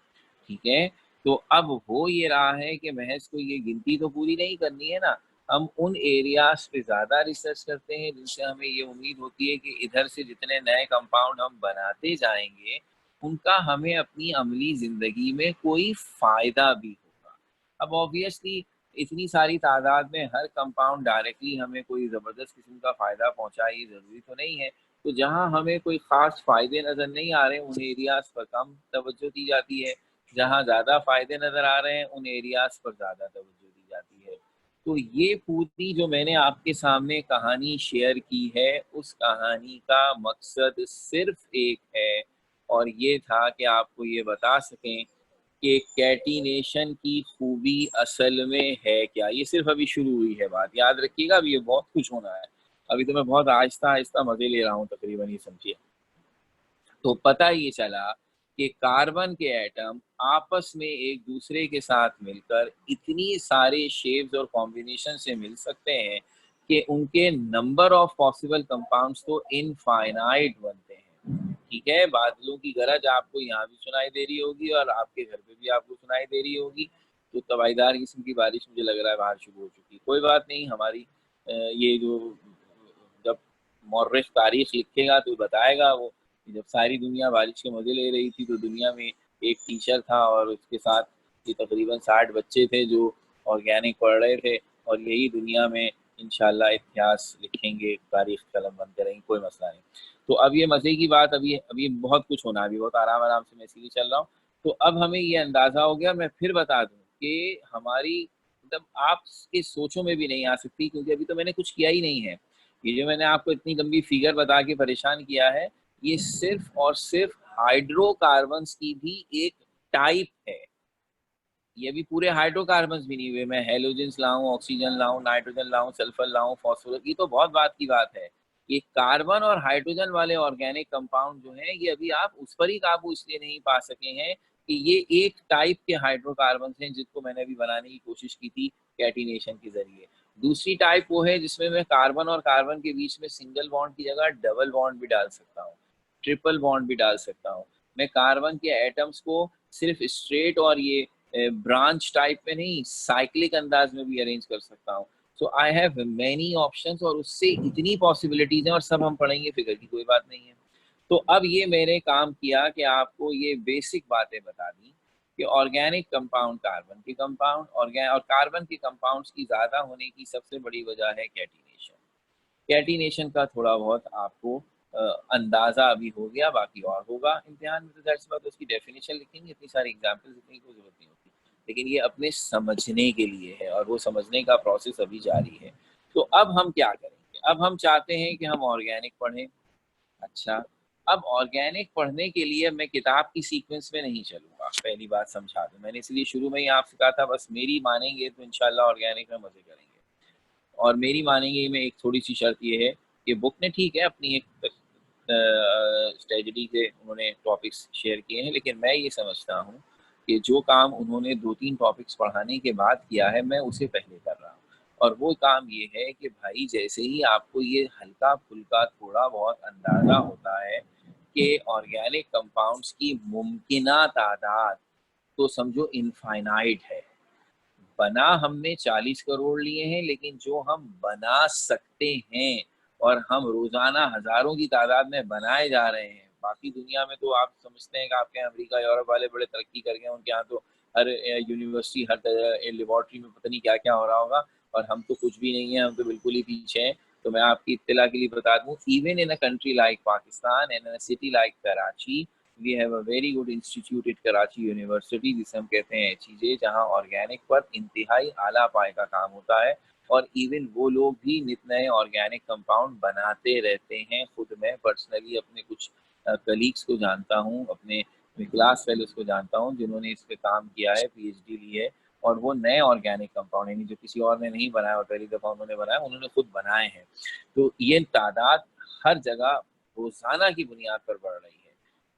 ठीक है। तो अब हो ये रहा है कि महज को ये गिनती तो पूरी नहीं करनी है ना, हम उन एरियाज पे ज्यादा रिसर्च करते हैं जिनसे हमें ये उम्मीद होती है कि इधर से जितने नए कंपाउंड हम बनाते जाएंगे उनका हमें अपनी अमली जिंदगी में कोई फायदा भी होगा। अब ऑब्वियसली इतनी सारी तादाद में हर कंपाउंड डायरेक्टली हमें कोई ज़बरदस्त किस्म का फ़ायदा पहुंचाए ये ज़रूरी तो नहीं है। तो जहां हमें कोई ख़ास फ़ायदे नज़र नहीं आ रहे उन एरियाज़ पर कम तवज्जो दी जाती है, जहां ज़्यादा फ़ायदे नज़र आ रहे हैं उन एरियाज़ पर ज़्यादा तवज्जो दी जाती है। तो ये पूरी जो मैंने आपके सामने कहानी शेयर की है उस कहानी का मकसद सिर्फ एक है और ये था कि आपको ये बता सकें कि कैटिनेशन की खूबी असल में है क्या। ये सिर्फ अभी शुरू हुई है बात, याद रखिएगा अभी ये बहुत कुछ होना है। अभी तो मैं बहुत आहिस्ता आहिस्ता मजे ले रहा हूँ तकरीबन, ये समझिए। तो पता ये चला कि कार्बन के एटम आपस में एक दूसरे के साथ मिलकर इतनी सारे शेप्स और कॉम्बिनेशन से मिल सकते हैं कि उनके नंबर ऑफ पॉसिबल कंपाउंड्स तो इनफाइनाइट बनते हैं। ठीक है, बादलों की गरज आपको यहाँ भी सुनाई दे रही होगी और आपके घर पे भी आपको सुनाई दे रही होगी। तो तवाईदार किस्म की बारिश मुझे लग रहा है बाहर शुरू हो चुकी। कोई बात नहीं, हमारी ये जो जब मौर्रिख तारीख लिखेगा तो बताएगा वो कि जब सारी दुनिया बारिश के मजे ले रही थी तो दुनिया में एक टीचर था और उसके साथ ये तकरीबन 60 बच्चे थे जो ऑर्गेनिक पढ़ रहे थे और यही दुनिया में इंशाल्लाह इतिहास लिखेंगे, तारीख कलम बंद करेंगे, कोई मसला नहीं। तो अब ये मज़े की बात, अभी बहुत कुछ होना है, अभी बहुत आराम आराम से मैं इसीलिए चल रहा हूँ। तो अब हमें ये अंदाज़ा हो गया। मैं फिर बता दूँ कि हमारी मतलब आपके सोचों में भी नहीं आ सकती क्योंकि अभी तो मैंने कुछ किया ही नहीं है। ये जो मैंने आपको इतनी लंबी फिगर बता के परेशान किया है ये सिर्फ और सिर्फ हाइड्रोकार्बन्स की भी एक टाइप है। ये भी पूरे हाइड्रोकार्बन्स भी नहीं हुए। मैं हेलोजन्स लाऊं, ऑक्सीजन लाऊं, नाइट्रोजन लाऊं, सल्फर लाऊं, फास्फोरस, ये तो बहुत बात की बात है। ये कार्बन और हाइड्रोजन वाले ऑर्गेनिक कंपाउंड जो हैं ये अभी आप उस पर ही काबू इसलिए नहीं पा सके हैं कि ये एक टाइप के हाइड्रोकार्बन हैं जिसको मैंने अभी बनाने की कोशिश की थी कैटिनेशन के जरिए। दूसरी टाइप वो है जिसमें मैं कार्बन और कार्बन के बीच में सिंगल बॉन्ड की जगह डबल बॉन्ड भी डाल सकता हूँ, ट्रिपल बॉन्ड भी डाल सकता हूँ। मैं कार्बन के एटम्स को सिर्फ स्ट्रेट और ये ब्रांच टाइप में नहीं, साइक्लिक अंदाज में भी अरेंज कर सकता हूँ। सो आई हैव मेनी ऑप्शंस और उससे इतनी पॉसिबिलिटीज हैं और सब हम पढ़ेंगे, फिक्र की कोई बात नहीं है। तो अब ये मैंने काम किया कि आपको ये बेसिक बातें बता दी कि ऑर्गेनिक कंपाउंड, कार्बन के कंपाउंड और कार्बन के कंपाउंड्स की ज़्यादा होने की सबसे बड़ी वजह है कैटिनेशन। कैटिनेशन का थोड़ा बहुत आपको अंदाज़ा अभी हो गया, बाकी और होगा इम्तिहान में। तो ज़ाहिर सी बात है उसकी डेफिनेशन लिखेंगे, इतनी सारी एग्जाम्पल्स लिखने की कोई ज़रूरत नहीं होती। लेकिन ये अपने समझने के लिए है और वो समझने का प्रोसेस अभी जारी है। तो अब हम क्या करेंगे, अब हम चाहते हैं कि हम ऑर्गेनिक पढ़ें। अच्छा, अब ऑर्गेनिक पढ़ने के लिए मैं किताब की सीक्वेंस में नहीं चलूंगा, पहली बात समझा दूं। मैंने इसलिए शुरू में ही आपसे कहा था बस मेरी मानेंगे तो इंशाल्लाह ऑर्गेनिक में मजे करेंगे। और मेरी मानेंगे में एक थोड़ी सी शर्त ये है कि बुक ने ठीक है अपनी एक स्ट्रेटजी से उन्होंने टॉपिक्स शेयर किए हैं, लेकिन मैं ये समझता हूँ कि जो काम उन्होंने 2-3 टॉपिक्स पढ़ाने के बाद किया है मैं उसे पहले कर रहा हूँ। और वो काम ये है कि भाई जैसे ही आपको ये हल्का फुल्का थोड़ा बहुत अंदाज़ा होता है कि ऑर्गेनिक कंपाउंड्स की मुमकिना तादाद तो समझो इनफाइनाइट है, बना हमने 40 करोड़ लिए हैं, लेकिन जो हम बना सकते हैं और हम रोजाना हजारों की तादाद में बनाए जा रहे हैं। बाकी दुनिया में तो आप समझते हैं कि आपके यहाँ अमेरिका यूरोप वाले बड़े तरक्की कर गए, उनके यहाँ तो हर यूनिवर्सिटी, हर लेबॉर्ट्री में पता नहीं क्या क्या हो रहा होगा, और हम तो कुछ भी नहीं है, हम तो बिल्कुल ही पीछे हैं। तो मैं आपकी इत्तला के लिए बता दूं, even in a country like Pakistan and in a city like Karachi, we have a very good institute at Karachi University, जिसे हम कहते हैं चीजें, जहां ऑर्गेनिक पर इंतहाई आला पाए का काम होता है। और इवन वो लोग भी नित नए ऑर्गेनिक कंपाउंड बनाते रहते हैं। खुद मैं पर्सनली अपने कुछ कलीग्स को जानता हूँ, अपने क्लास फेलोज को जानता हूँ, जिन्होंने इस पे काम किया है, पीएचडी ली है, और वो नए ऑर्गेनिक कंपाउंड, यानी जो किसी और ने नहीं बनाया और पहली दफा उन्होंने बनाया, उन्होंने खुद बनाए हैं। तो ये तादाद हर जगह रोजाना की बुनियाद पर बढ़ रही है।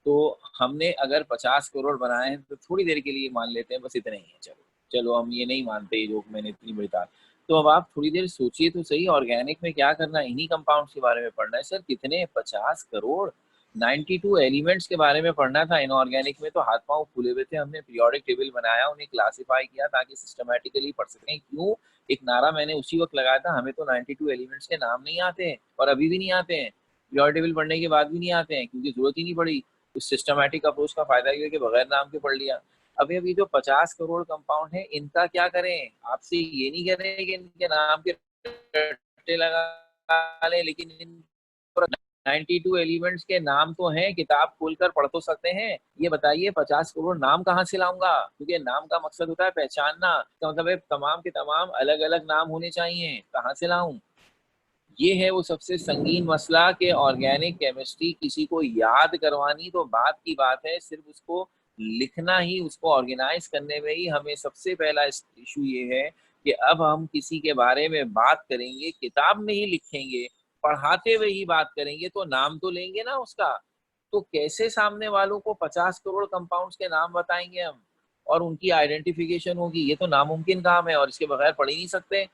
तो हमने अगर 50 करोड़ बनाए हैं तो थोड़ी देर के लिए मान लेते हैं बस इतने ही है, चलो चलो हम ये नहीं मानते जो मैंने इतनी बड़ी तादाद। तो अब आप थोड़ी देर सोचिए तो सही, ऑर्गेनिक में क्या करना है, इन्हीं कंपाउंड्स के बारे में पढ़ना है सर। कितने 50 करोड़, 92 एलिमेंट्स के बारे में पढ़ना था। इनऑर्गेनिक में तो हाथ पांव फूले हुए थे, हमने पीरियोडिक टेबल बनाया, उन्हें क्लासिफाई किया ताकि सिस्टमैटिकली पढ़ सकें। क्यों? एक नारा मैंने उसी वक्त लगाया था, हमें तो 92 एलिमेंट्स के नाम नहीं आते हैं, और अभी भी नहीं आते हैं, पीरियोडिक टेबल पढ़ने के बाद भी नहीं आते हैं, क्योंकि जरूरत ही नहीं पड़ी। उस सिस्टमैटिक अप्रोच का फायदा ये है कि बगैर नाम के पढ़ लिया। अभी अभी जो 50 करोड़ कंपाउंड है, इनका क्या करें? आपसे ये नहीं कह रहे कि इनके नाम के रट्टे लगा लें, लेकिन इन 92 एलिमेंट्स के नाम तो हैं, किताब खोलकर पढ़ तो सकते हैं। ये बताइए 50 करोड़ नाम कहाँ से लाऊंगा? क्योंकि नाम का मकसद होता है पहचानना, तो मतलब है तमाम के तमाम अलग अलग नाम होने चाहिए, कहाँ से लाऊं? ये है वो सबसे संगीन मसला कि ऑर्गेनिक केमिस्ट्री किसी को याद करवानी तो बात की बात है, सिर्फ उसको लिखना ही, उसको ऑर्गेनाइज करने में ही हमें सबसे पहला इशू ये है कि अब हम किसी के बारे में बात करेंगे, किताब में ही लिखेंगे, पढ़ाते हुए ही बात करेंगे, तो नाम तो लेंगे ना उसका। तो कैसे सामने वालों को 50 करोड़ कंपाउंड्स के नाम बताएंगे हम और उनकी आइडेंटिफिकेशन होगी? ये तो नामुमकिन काम है, और इसके बगैर पढ़ ही नहीं सकते।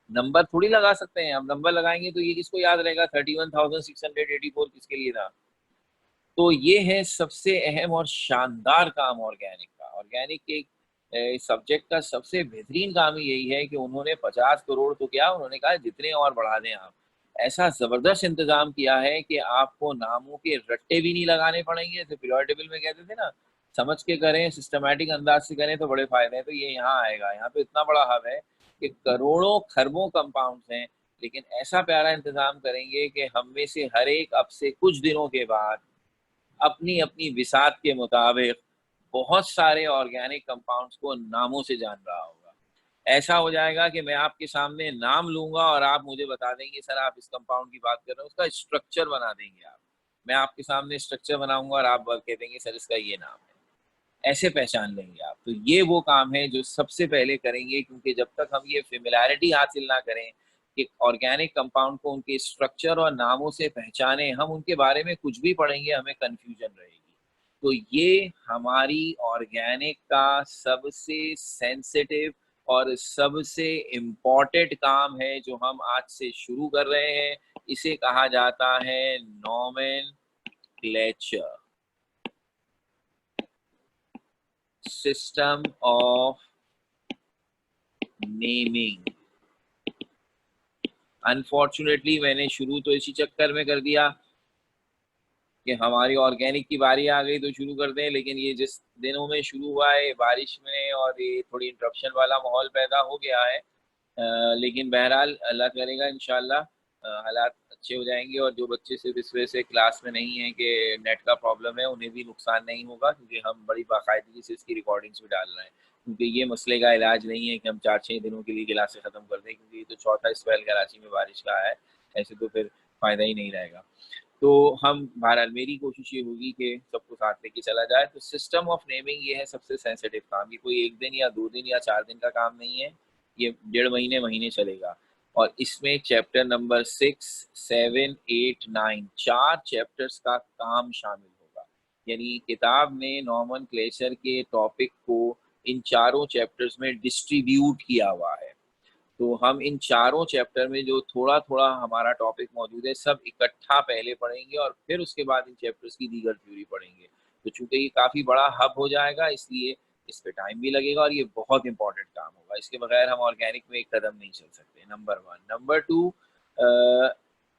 नंबर थोड़ी लगा सकते हैं, अब नंबर लगाएंगे तो ये किसको याद रहेगा 31,684 किसके लिए था? तो ये है सबसे अहम और शानदार काम ऑर्गेनिक का। ऑर्गेनिक के सब्जेक्ट का सबसे बेहतरीन काम ही यही है कि उन्होंने 50 करोड़ तो क्या, उन्होंने कहा जितने और बढ़ा दें आप। ऐसा जबरदस्त इंतजाम किया है कि आपको नामों के रट्टे भी नहीं लगाने पड़ेंगे, जैसे पीरियोडिक टेबल में कहते थे ना, समझ के करें, सिस्टमैटिक अंदाज से करें तो बड़े फायदे हैं। तो ये यहाँ आएगा, यहाँ तो इतना बड़ा हब है कि करोड़ों खरबों कंपाउंड्स हैं, लेकिन ऐसा प्यारा इंतजाम करेंगे कि हम में से हर एक अब से कुछ दिनों के बाद अपनी अपनी विसात के मुताबिक बहुत सारे ऑर्गेनिक कंपाउंड्स को नामों से जान रहा होगा। ऐसा हो जाएगा कि मैं आपके सामने नाम लूंगा और आप मुझे बता देंगे सर आप इस कंपाउंड की बात कर रहे हो, उसका स्ट्रक्चर बना देंगे आप। मैं आपके सामने स्ट्रक्चर बनाऊंगा और आप कह देंगे सर इसका ये नाम है। ऐसे पहचान लेंगे आप। तो ये वो काम है जो सबसे पहले करेंगे, क्योंकि जब तक हम ये फेमिलैरिटी हासिल ना करें कि ऑर्गेनिक कंपाउंड को उनके स्ट्रक्चर और नामों से पहचाने, हम उनके बारे में कुछ भी पढ़ेंगे हमें कंफ्यूजन रहेगी। तो ये हमारी ऑर्गेनिक का सबसे सेंसिटिव और सबसे इम्पोर्टेंट काम है जो हम आज से शुरू कर रहे हैं। इसे कहा जाता है nomenclature, system of naming. Unfortunately मैंने शुरू तो इसी चक्कर में कर दिया कि हमारी ऑर्गेनिक की बारी आ गई तो शुरू कर दें, लेकिन ये जिस दिनों में शुरू हुआ है बारिश में और ये थोड़ी इंटरप्शन वाला माहौल पैदा हो गया है, लेकिन बहरहाल अल्लाह करेगा इंशाल्लाह हालात अच्छे हो जाएंगे, और जो बच्चे सिर्फ इस वजह से क्लास में नहीं है कि नेट का प्रॉब्लम है, उन्हें भी नुकसान नहीं होगा, क्योंकि हम बड़ी बाकायदगी से इसकी रिकॉर्डिंग्स भी डाल रहे हैं। क्योंकि ये मसले का इलाज नहीं है कि हम 4-6 दिनों के लिए क्लासें ख़त्म कर दें, क्योंकि ये तो चौथा स्पेल कराची में बारिश का है, ऐसे तो फिर फ़ायदा ही नहीं रहेगा। तो हम बहरहाल मेरी कोशिश ये होगी कि सबको साथ लेके चला जाए। तो सिस्टम ऑफ नेमिंग ये है सबसे सेंसिटिव काम। ये कोई 1 दिन या 2 दिन या 4 दिन का काम नहीं है, ये 1.5 महीने चलेगा। और इसमें चैप्टर नंबर 6, 7, 8, 9 4 चैप्टर्स का काम शामिल होगा। यानी किताब ने नोमेनक्लेचर के टॉपिक को इन चारों चैप्टर्स में डिस्ट्रीब्यूट किया हुआ है। तो हम इन चारों चैप्टर में जो थोड़ा थोड़ा हमारा टॉपिक मौजूद है सब इकट्ठा पहले पढ़ेंगे और फिर उसके बाद इन चैप्टर्स की दीगर थ्योरी पढ़ेंगे। तो चूंकि ये काफ़ी बड़ा हब हो जाएगा, इसलिए इस पे टाइम भी लगेगा और ये बहुत इंपॉर्टेंट काम होगा, इसके बगैर हम ऑर्गेनिक में एक कदम नहीं चल सकते। नंबर 1। नंबर 2,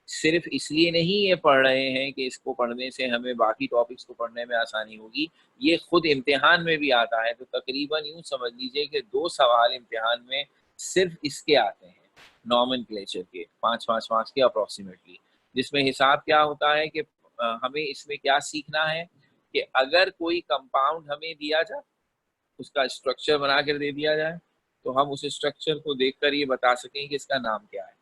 सिर्फ इसलिए नहीं ये पढ़ रहे हैं कि इसको पढ़ने से हमें बाकी टॉपिक्स को पढ़ने में आसानी होगी, ये खुद इम्तिहान में भी आता है। तो तकरीबन यूं समझ लीजिए कि 2 सवाल इम्तिहान में सिर्फ इसके आते हैं, नॉमेनक्लेचर के, 5-5 मार्क्स के अप्रॉक्सीमेटली, जिसमें हिसाब क्या होता है कि हमें इसमें क्या सीखना है कि अगर कोई कंपाउंड हमें दिया जाए, उसका स्ट्रक्चर बना कर दे दिया जाए, तो हम उस स्ट्रक्चर को देखकर ये बता सकें कि इसका नाम क्या है।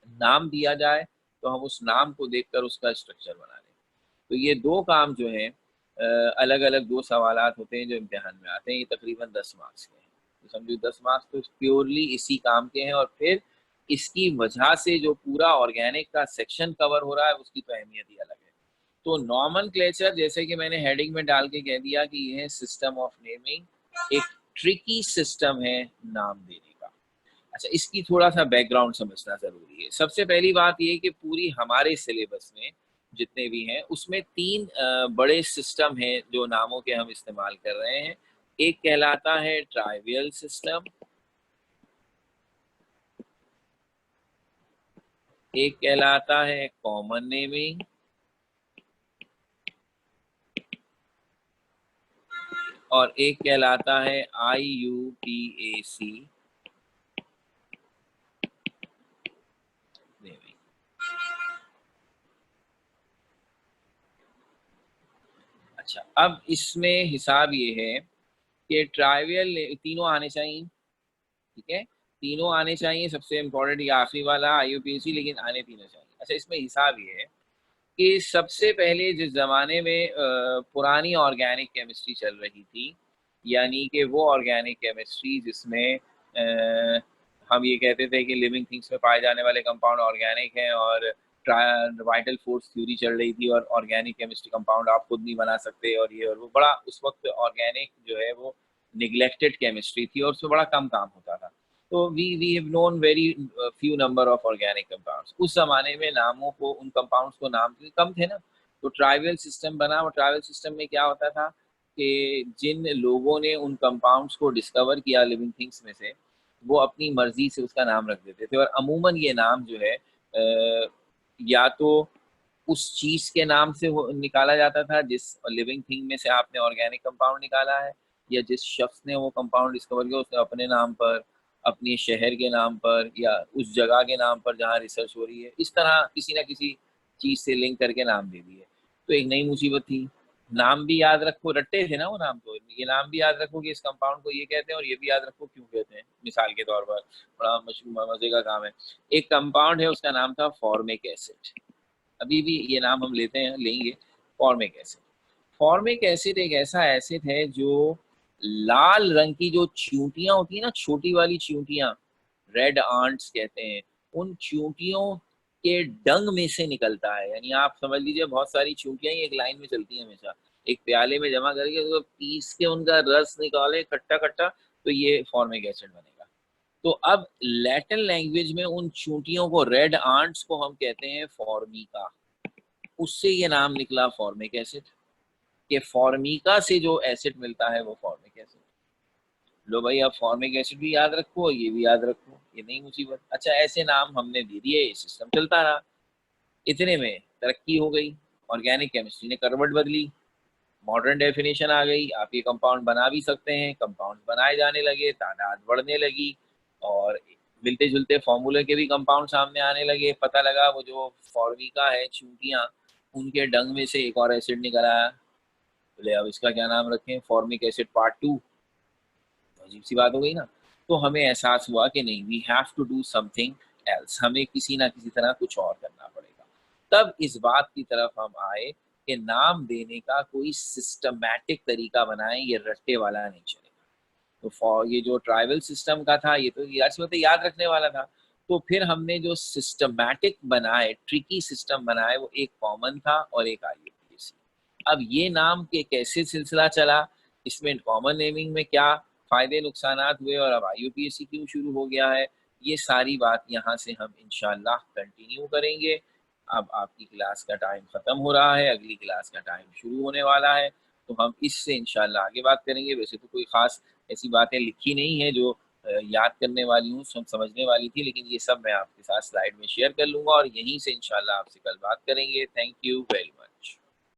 नाम दिया जाए तो हम उस नाम को देखकर उसका स्ट्रक्चर बना लें। तो ये 2 काम जो हैं, अलग अलग 2 सवालात होते हैं जो इम्तिहान में आते हैं, ये तकरीबन 10 मार्क्स के हैं। तो समझो 10 मार्क्स तो प्योरली इसी काम के हैं, और फिर इसकी वजह से जो पूरा ऑर्गेनिक का सेक्शन कवर हो रहा है उसकी तो अहमियत ही अलग है। तो नॉमेनक्लेचर, जैसे कि मैंने हेडिंग में डाल के कह दिया कि ये है सिस्टम ऑफ नेमिंग, एक ट्रिकी सिस्टम है नाम देने का। अच्छा, इसकी थोड़ा सा बैकग्राउंड समझना जरूरी है। सबसे पहली बात ये कि पूरी हमारे सिलेबस में जितने भी हैं उसमें 3 बड़े सिस्टम हैं जो नामों के हम इस्तेमाल कर रहे हैं। एक कहलाता है ट्राइवियल सिस्टम, एक कहलाता है कॉमन नेमिंग, और एक कहलाता है IUPAC नेमिंग। अच्छा, अब इसमें हिसाब ये है कि ट्राइवियल तीनों आने चाहिए, ठीक है, तीनों आने चाहिए। सबसे इम्पोर्टेंट ये आखिरी वाला IUPAC, लेकिन आने तीनों चाहिए। अच्छा, इसमें हिसाब ये है कि सबसे पहले जिस जमाने में पुरानी ऑर्गेनिक केमिस्ट्री चल रही थी, यानी कि वो ऑर्गेनिक केमिस्ट्री जिसमें हम ये कहते थे कि लिविंग थिंग्स में पाए जाने वाले कंपाउंड ऑर्गेनिक हैं, और वाइटल फोर्स थ्योरी चल रही थी, और ऑर्गेनिक केमिस्ट्री कंपाउंड आप खुद नहीं बना सकते, और ये और वो, बड़ा उस वक्त ऑर्गेनिक जो है वो निगलेक्टेड केमिस्ट्री थी और उसमें बड़ा कम काम होता था। तो we have known very few number of organic compounds. उस जमाने में नामों को, उन कंपाउंड्स को नाम कम थे ना, तो ट्राइवल सिस्टम बना। और ट्राइवल सिस्टम में क्या होता था कि जिन लोगों ने उन कंपाउंड्स को डिस्कवर किया लिविंग थिंग्स में से, वो अपनी मर्जी से उसका नाम रख देते थे, और अमूमन ये नाम जो है या तो उस चीज के नाम से निकाला जाता था जिस लिविंग थिंग में से आपने ऑर्गेनिक कंपाउंड निकाला है, या जिस शख्स ने वो कंपाउंड डिस्कवर किया उसने अपने नाम पर, अपने शहर के नाम पर, या उस जगह के नाम पर जहाँ रिसर्च हो रही है, इस तरह किसी ना किसी चीज से लिंक करके नाम दे दिए। तो एक नई मुसीबत थी, नाम भी याद रखो, रट्टे थे ना वो नाम, तो ये नाम भी याद रखो कि इस कंपाउंड को ये कहते हैं, और ये भी याद रखो क्यों कहते हैं। मिसाल के तौर पर, बड़ा मजे का काम है, एक कंपाउंड है उसका नाम था फॉर्मिक एसिड। अभी भी ये नाम हम लेते हैं, लेंगे, फॉर्मिक एसिड। फॉर्मिक एसिड एक ऐसा एसिड है जो लाल रंग की जो चींटियां होती है ना, छोटी वाली चींटियां, रेड आंट्स कहते हैं, उन चींटियों के डंग में से निकलता है। यानी आप समझ लीजिए बहुत सारी चींटियां एक लाइन में चलती हैं हमेशा, एक प्याले में जमा करके तो पीस के उनका रस निकाले खट्टा खट्टा, तो ये फॉर्मिक एसिड बनेगा। तो अब लैटिन लैंग्वेज में उन चींटियों को, रेड आंट्स को, हम कहते हैं फॉर्मिका। उससे ये नाम निकला फॉर्मिक एसिड, कि फॉर्मिका से जो एसिड मिलता है वो फॉर्मिक एसिड। लो भाई, अब फॉर्मिक एसिड भी याद रखो, ये भी याद रखो, ये नहीं मुसीबत। अच्छा, ऐसे नाम हमने दे दिए, सिस्टम चलता रहा। इतने में तरक्की हो गई, ऑर्गेनिक केमिस्ट्री ने करवट बदली, मॉडर्न डेफिनेशन आ गई, आप ये कंपाउंड बना भी सकते हैं, कंपाउंड बनाए जाने लगे, तादाद बढ़ने लगी, और मिलते जुलते फॉर्मूले के भी कंपाउंड सामने आने लगे। पता लगा वो जो फॉर्मिका है, चूंटियां, उनके डंग में से एक और एसिड निकल आया। बोले अब इसका क्या नाम रखें, फॉर्मिक एसिड पार्ट 2। अजीब सी बात हो गई ना। तो हमें एहसास हुआ कि नहीं, we have to do something else, हमें किसी ना किसी तरह कुछ और करना पड़ेगा। तब इस बात की तरफ हम आए कि नाम देने का कोई सिस्टमैटिक तरीका बनाएं, ये रट्टे वाला नहीं चलेगा। तो ये जो ट्राइबल सिस्टम का था, ये तो याद रखने वाला था। तो फिर हमने जो सिस्टमैटिक बनाए, ट्रिकी सिस्टम बनाए, वो एक कॉमन था और एक IUPAC। अब ये नाम के कैसे सिलसिला चला, इसमें कॉमन नेमिंग में क्या फायदे नुकसानात हुए, और अब IUPAC क्यों शुरू हो गया है, ये सारी बात यहाँ से हम इंशाल्लाह कंटिन्यू करेंगे। अब आपकी क्लास का टाइम ख़त्म हो रहा है, अगली क्लास का टाइम शुरू होने वाला है। तो हम इससे इंशाल्लाह आगे बात करेंगे। वैसे तो कोई ख़ास ऐसी बातें लिखी नहीं है जो याद करने वाली हूँ, समझने वाली थी, लेकिन ये सब मैं आपके साथ स्लाइड में शेयर कर लूँगा और यहीं से इंशाल्लाह आपसे कल बात करेंगे। Thank you very much.